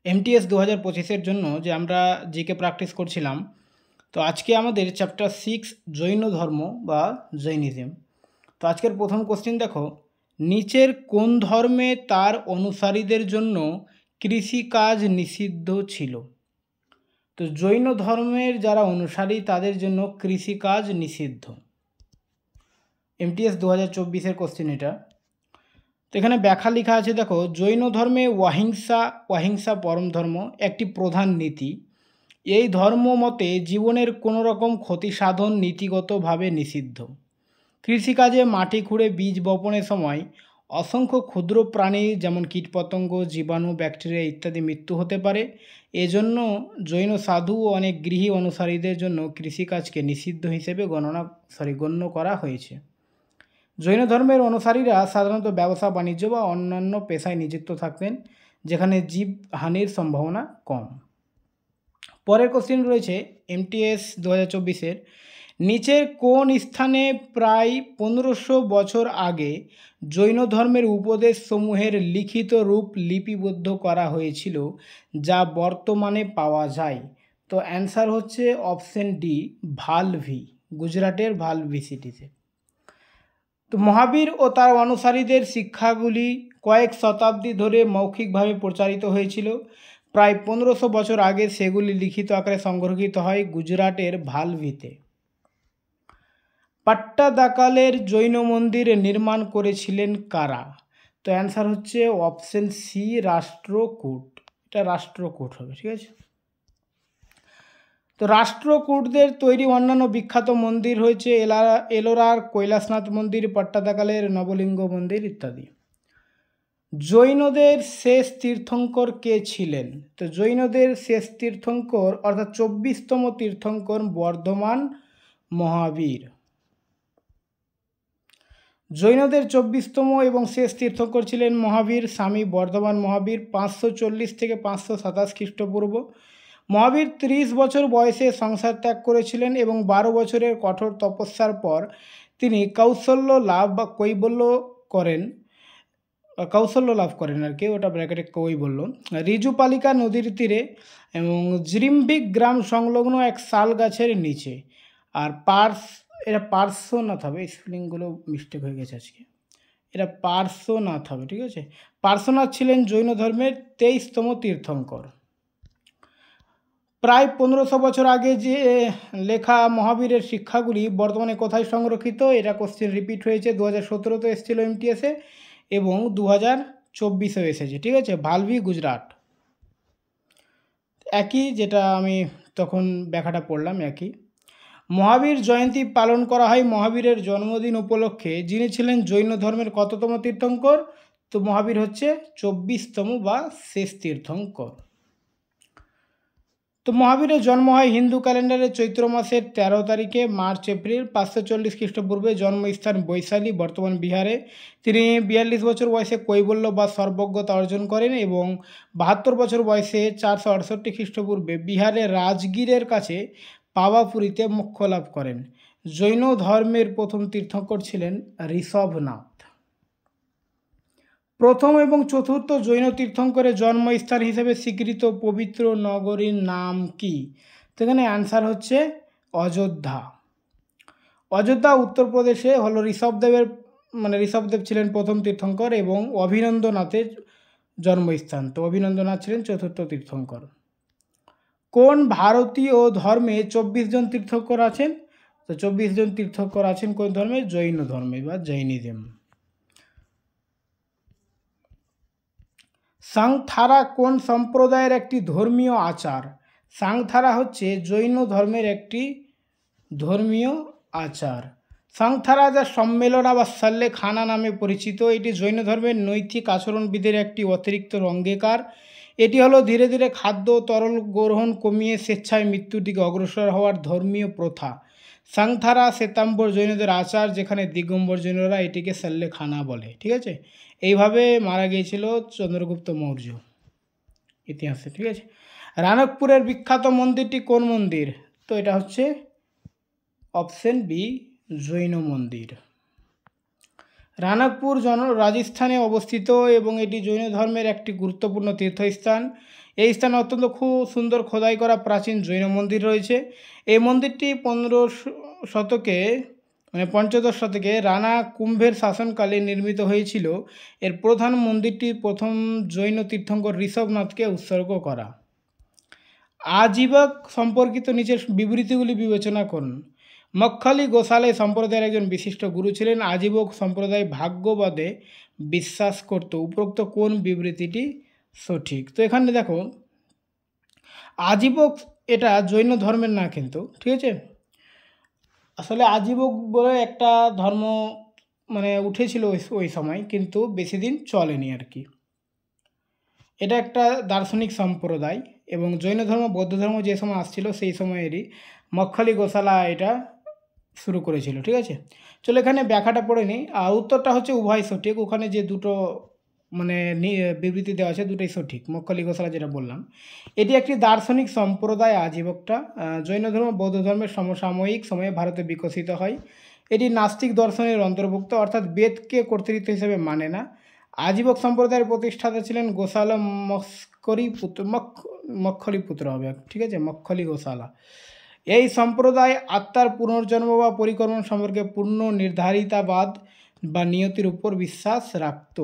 MTS 2025-এর জন্য যে আমরা জিকে প্র্যাকটিস করছিলাম, তো আজকে আমাদের চ্যাপ্টার 6 জৈন ধর্ম বা জৈনিজম। তো আজকের প্রথম কোশ্চেন দেখো, নিচের কোন ধর্মে তার অনুসারীদের জন্য কৃষিকাজ নিষিদ্ধ ছিল? তো জৈন ধর্মের যারা অনুসারী তাদের জন্য কৃষিকাজ নিষিদ্ধ। এমটিএস 2024-এর কোশ্চেন এটা। তো এখানে ব্যাখ্যা লেখা আছে, দেখো, জৈন ধর্মে অহিংসা পরম ধর্ম একটি প্রধান নীতি। এই ধর্ম মতে জীবনের কোনো রকম ক্ষতি সাধন নীতিগতভাবে নিষিদ্ধ। কৃষিকাজে মাটি খুঁড়ে বীজ বপনের সময় অসংখ্য ক্ষুদ্র প্রাণী যেমন কীটপতঙ্গ, জীবাণু, ব্যাকটেরিয়া ইত্যাদি মৃত্যু হতে পারে। এজন্য জৈন সাধু ও অনেক গৃহী অনুসারীদের জন্য কৃষিকাজকে নিষিদ্ধ হিসেবে গণ্য করা হয়েছে। জৈন ধর্মের অনুসারীরা সাধারণত ব্যবসা বাণিজ্য বা অন্যান্য পেশায় নিযুক্ত থাকতেন, যেখানে জীবহানির সম্ভাবনা কম। পরের কোশ্চেন রয়েছে এমটিএস 2024-এর, নিচের কোন স্থানে প্রায় 1500 বছর আগে জৈন ধর্মের উপদেশ সমূহের লিখিত রূপ লিপিবদ্ধ করা হয়েছিল যা বর্তমানে পাওয়া যায়? তো অ্যান্সার হচ্ছে অপশন ডি, ভালভি, গুজরাটের ভালভি সিটিতে। তো মহাবীর ও তার অনুসারীদের শিক্ষাগুলি কয়েক শতাব্দী ধরে মৌখিকভাবে প্রচারিত হয়েছিল। প্রায় 1500 বছর আগে সেগুলি লিখিত আকারে সংরক্ষিত হয় গুজরাটের ভালভিতে। পাট্টাদাকালের জৈন মন্দির নির্মাণ করেছিলেন কারা? তো অ্যান্সার হচ্ছে অপশন সি, রাষ্ট্রকূট। এটা রাষ্ট্রকূট হবে, ঠিক আছে। তো রাষ্ট্রকূটদের তৈরি অন্যান্য বিখ্যাত মন্দির হয়েছে এলোরার কৈলাসনাথ মন্দির, পাট্টাদাকালের নবলিঙ্গ মন্দির ইত্যাদি। জৈনদের শেষ তীর্থঙ্কর কে ছিলেন? তো জৈনদের শেষ তীর্থঙ্কর অর্থাৎ 24তম তীর্থঙ্কর বর্ধমান মহাবীর। জৈনদের 24তম এবং শেষ তীর্থঙ্কর ছিলেন মহাবীর স্বামী বর্ধমান মহাবীর, 540 থেকে 527 খ্রিস্টপূর্ব। মহাবীর 30 বছর বয়সে সংসার ত্যাগ করেছিলেন এবং 12 বছরের কঠোর তপস্যার পর তিনি কৌশল্য লাভ করেন আর কি, ওটা ব্র্যাকেটে কৈবল্য, রিজুপালিকা নদীর তীরে এবং জিরিম্বিক গ্রাম সংলগ্ন এক শাল গাছের নিচে। আর এটা পার্শ্বনাথ হবে, স্পেলিংগুলো মিস্টেক হয়ে গেছে আজকে, এটা পার্শ্বনাথ হবে, ঠিক আছে। পার্শ্বনাথ ছিলেন জৈন ধর্মের 23তম তীর্থঙ্কর। প্রায় 1500 বছর আগে যে লেখা মহাবীরের শিক্ষাগুলি বর্তমানে কোথায় সংরক্ষিত? এটা কোশ্চেন রিপিট হয়েছে, 2017-তে এসেছিল এমটিএসে এবং 2024-এও এসেছে, ঠিক আছে। ভালভি, গুজরাট। একই, যেটা আমি তখন ব্যাখ্যাটা পড়লাম একই। মহাবীর জয়ন্তী পালন করা হয় মহাবীরের জন্মদিন উপলক্ষে, যিনি ছিলেন জৈন ধর্মের কততম তীর্থঙ্কর? তো মহাবীর হচ্ছে 24তম বা শেষ তীর্থঙ্কর। তো মহাবীরের জন্ম হয় হিন্দু ক্যালেন্ডারের চৈত্র মাসের 13 তারিখে, মার্চ এপ্রিল 540 খ্রিস্টপূর্বে। জন্মস্থান বৈশালী, বর্তমান বিহারে। তিনি 42 বছর বয়সে কৈবল্য বা সর্বজ্ঞতা অর্জন করেন এবং 72 বছর বয়সে 468 খ্রিস্টপূর্বে বিহারের রাজগীরের কাছে পাওয়াপুরীতে মোক্ষ লাভ করেন। জৈন ধর্মের প্রথম তীর্থঙ্কর ছিলেন ঋষভনাথ। প্রথম এবং চতুর্থ জৈন তীর্থঙ্করের জন্মস্থান হিসেবে স্বীকৃত পবিত্র নগরীর নাম কি? তো এখানে অ্যান্সার হচ্ছে অযোধ্যা। অযোধ্যা উত্তরপ্রদেশে হলো ঋষভদেব ছিলেন প্রথম তীর্থঙ্কর এবং অভিনন্দনাথের জন্মস্থান। তো অভিনন্দনাথ ছিলেন চতুর্থ তীর্থঙ্কর। কোন ভারতীয় ধর্মে 24 জন তীর্থঙ্কর আছেন? তো 24 জন তীর্থঙ্কর আছেন কোন ধর্মে? জৈন ধর্মে বা জৈনিজম। সাংথারা কোন সম্প্রদায়ের একটি ধর্মীয় আচার? সাংথারা হচ্ছে জৈন ধর্মের একটি ধর্মীয় আচার। সাংথারা যা সম্মেলনা বা সাল্লে খানা নামে পরিচিত, এটি জৈন ধর্মের নৈতিক আচরণবিধির একটি অতিরিক্ত অঙ্গীকার। এটি হলো ধীরে ধীরে খাদ্য তরল গ্রহণ কমিয়ে স্বেচ্ছায় মৃত্যুর দিকে অগ্রসর হওয়ার ধর্মীয় প্রথা। সাংথারা শ্বেতাম্বর জৈনদের আচার, যেখানে দিগম্বর জৈনরা এটিকে সাল্লে খানা বলে, ঠিক আছে। এইভাবে মারা গিয়েছিল চন্দ্রগুপ্ত মৌর্য ইতিহাসে, ঠিক আছে। রানকপুরের বিখ্যাত মন্দিরটি কোন মন্দির? তো এটা হচ্ছে অপশন বি, জৈন মন্দির। রানাকপুর রাজস্থানে অবস্থিত এবং এটি জৈন ধর্মের একটি গুরুত্বপূর্ণ তীর্থস্থান। এই স্থানে অত্যন্ত খুব সুন্দর খোদাই করা প্রাচীন জৈন মন্দির রয়েছে। এই মন্দিরটি 15 শতকে মানে পঞ্চদশ শতকে রানা কুম্ভের শাসনকালে নির্মিত হয়েছিল। এর প্রধান মন্দিরটি প্রথম জৈন তীর্থঙ্কর ঋষভনাথকে উৎসর্গ করা। আজীবক সম্পর্কিত নিচের বিবৃতিগুলি বিবেচনা করুন। মক্খলি গোসালে সম্প্রদায়ের একজন বিশিষ্ট গুরু ছিলেন। আজীবক সম্প্রদায় ভাগ্যবাদে বিশ্বাস করত। উপরোক্ত কোন বিবৃতিটি সঠিক? তো এখানে দেখো, আজীবক এটা জৈন ধর্মের না কিন্তু, ঠিক আছে। আসলে আজীবক বলে একটা ধর্ম মানে উঠেছিল ওই সময়, কিন্তু বেশি দিন চলেনি আর কি। এটা একটা দার্শনিক সম্প্রদায় এবং জৈন ধর্ম বৌদ্ধ ধর্ম যে সময় আসছিল সেই সময়েরই মক্খলি গোশালা এটা শুরু করেছিল, ঠিক আছে। চলো এখানে ব্যাখ্যাটা পড়ে নিই। আর উত্তরটা হচ্ছে উভয় সঠিক। ওখানে যে দুটো মানে বিবৃতি দেওয়া আছে দুটোই সঠিক। মক্খলি গোশালা যেটা বললাম, এটি একটি দার্শনিক সম্প্রদায়। আজীবকটা জৈন ধর্ম বৌদ্ধ ধর্মের সমসাময়িক সময়ে ভারতে বিকশিত হয়। এটি নাস্তিক দর্শনের অন্তর্ভুক্ত, অর্থাৎ বেদকে কর্তৃত্ব হিসেবে মানে না। আজীবক সম্প্রদায়ের প্রতিষ্ঠাতা ছিলেন গোশালা মক্খলি পুত্র হবে, ঠিক আছে, মক্খলি গোশালা। এই সম্প্রদায় আত্মার পুনর্জন্ম বা পরিকর্মণ সম্পর্কে পূর্ণ নির্ধারিতাবাদ বা নিয়তির উপর বিশ্বাস রাখত।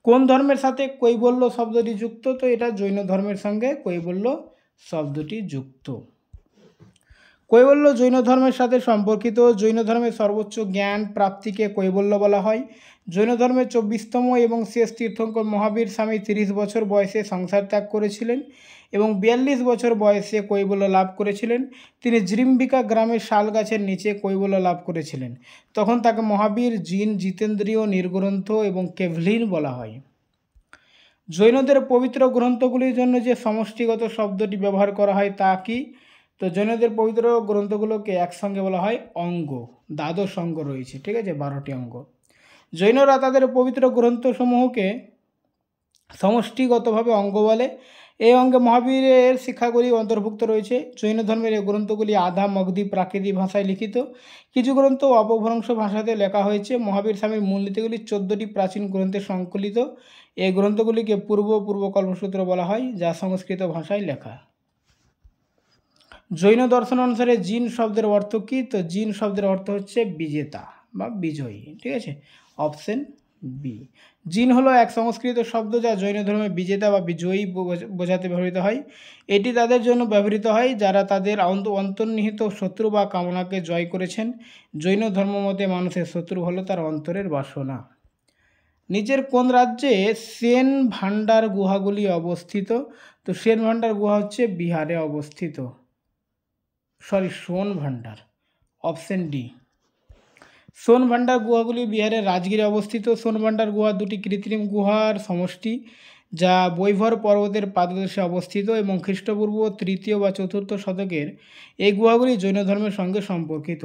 কোন ধর্মের সাথে কৈবল্য শব্দটি যুক্ত? তো এটা জৈন ধর্মের সঙ্গে কৈবল্য শব্দটি যুক্ত। কৈবল্য জৈন ধর্মের সাথে সম্পর্কিত। জৈন ধর্মের সর্বোচ্চ জ্ঞান প্রাপ্তিকে কৈবল্য বলা হয়। জৈন ধর্মের 24তম এবং শেষ তীর্থঙ্কর মহাবীর স্বামী 30 বছর বয়সে সংসার ত্যাগ করেছিলেন এবং 42 বছর বয়সে কৈবল্য লাভ করেছিলেন। তিনি জৃম্বিকা গ্রামের শাল গাছের নিচে কৈবল্য লাভ করেছিলেন। তখন তাকে মহাবীর, জিন, জিতেন্দ্রীয়, নির্গ্রন্থ এবং কেভলিন বলা হয়। জৈনদের পবিত্র গ্রন্থগুলির জন্য যে সমষ্টিগত শব্দটি ব্যবহার করা হয় তা কি? তো জৈনদের পবিত্র গ্রন্থগুলোকে একসঙ্গে বলা হয় অঙ্গ। দ্বাদশ অঙ্গ রয়েছে, ঠিক আছে, 12টি অঙ্গ। জৈনরা তাদের পবিত্র গ্রন্থসমূহকে সমষ্টিগতভাবে অঙ্গ বলে। এই অঙ্গে মহাবীরের শিক্ষাগুলি অন্তর্ভুক্ত রয়েছে। জৈন ধর্মের এই গ্রন্থগুলি আধা মগধি প্রাকৃতি ভাষায় লিখিত। কিছু গ্রন্থ অপভ্রংশ ভাষাতে লেখা হয়েছে। মহাবীর স্বামীর মূলনীতিগুলি 14টি প্রাচীন গ্রন্থে সংকলিত। এই গ্রন্থগুলিকে পূর্বকল্পসূত্র বলা হয়, যা সংস্কৃত ভাষায় লেখা। জৈন দর্শন অনুসারে জিন শব্দের অর্থ কী? তো জিন শব্দের অর্থ হচ্ছে বিজেতা বা বিজয়ী, ঠিক আছে, অপশন বি। জিন হলো এক সংস্কৃত শব্দ যা জৈন ধর্মে বিজেতা বা বিজয়ী বোঝাতে ব্যবহৃত হয়। এটি তাদের জন্য ব্যবহৃত হয় যারা তাদের অন্তর্নিহিত শত্রু বা কামনাকে জয় করেছেন। জৈন ধর্ম মতে মানুষের শত্রু হলো তার অন্তরের বাসনা। নিচের কোন রাজ্যে সেন ভান্ডার গুহাগুলি অবস্থিত? তো সেন ভান্ডার গুহা হচ্ছে বিহারে অবস্থিত। সোন ভান্ডার, অপশন ডি। সোন ভান্ডার গুহাগুলি বিহারের রাজগিরে অবস্থিত। সোন ভান্ডার গুহা দুটি কৃত্রিম গুহার সমষ্টি যা বৈভর পর্বতের পাদদেশে অবস্থিত এবং খ্রিস্টপূর্ব 3য় বা 4র্থ শতকের এই গুহাগুলি জৈন ধর্মের সঙ্গে সম্পর্কিত।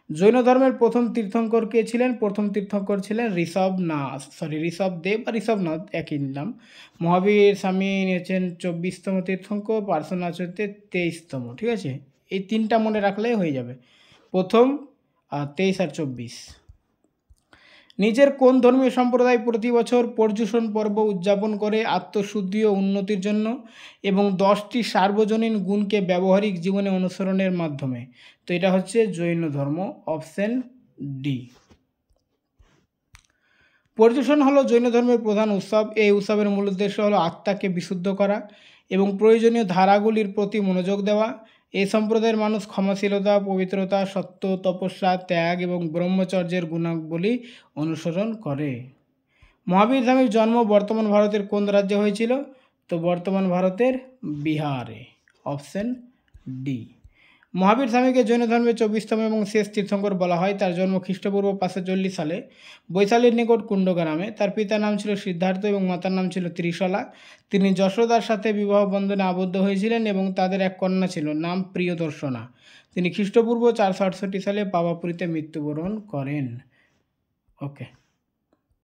জৈন ধর্মের প্রথম তীর্থঙ্কর কে ছিলেন? প্রথম তীর্থঙ্কর ছিলেন ঋষভদেব বা ঋষভনাথ, একই নাম। মহাবীর স্বামী হচ্ছেন 24তম তীর্থঙ্কর, পার্শ্বনাথ হচ্ছে 23তম, ঠিক আছে। এই তিনটা মনে রাখলেই হয়ে যাবে, প্রথম 23 আর 24। নিজের কোন ধর্মীয় সম্প্রদায় প্রতি বছর পর্যুষণ পর্ব উদযাপন করে আত্মশুদ্ধি ও উন্নতির জন্য এবং 10টি সার্বজনীন গুণকে ব্যবহারিক জীবনে অনুসরণের মাধ্যমে? তো এটা হচ্ছে জৈন ধর্ম, অপশন ডি। পর্যুষণ হলো জৈন ধর্মের প্রধান উৎসব। এই উৎসবের মূল উদ্দেশ্য হলো আত্মাকে বিশুদ্ধ করা এবং প্রয়োজনীয় ধারাগুলির প্রতি মনোযোগ দেওয়া। এই সম্প্রদায়ের মানুষ ক্ষমাশীলতা, পবিত্রতা, সত্য, তপস্যা, ত্যাগ এবং ব্রহ্মচর্যের গুণাবলী অনুসরণ করে। মহাবীর স্বামীর জন্ম বর্তমান ভারতের কোন রাজ্যে হয়েছিল? তো বর্তমান ভারতের বিহারে, অপশন ডি। মহাবীর স্বামীকে জৈন ধর্মের 24তম এবং শেষ তীর্থঙ্কর বলা হয়। তার জন্ম খ্রিস্টপূর্ব 540 সালে বৈশালীর নিকট কুণ্ড গ্রামে। তার পিতার নাম ছিল সিদ্ধার্থ এবং মাতার নাম ছিল ত্রিশলা। তিনি যশোদার সাথে বিবাহ বন্ধনে আবদ্ধ হয়েছিলেন এবং তাদের এক কন্যা ছিল, নাম প্রিয়দর্শনা। তিনি খ্রিস্টপূর্ব 468 সালে পাওয়াপুরীতে মৃত্যুবরণ করেন। ওকে।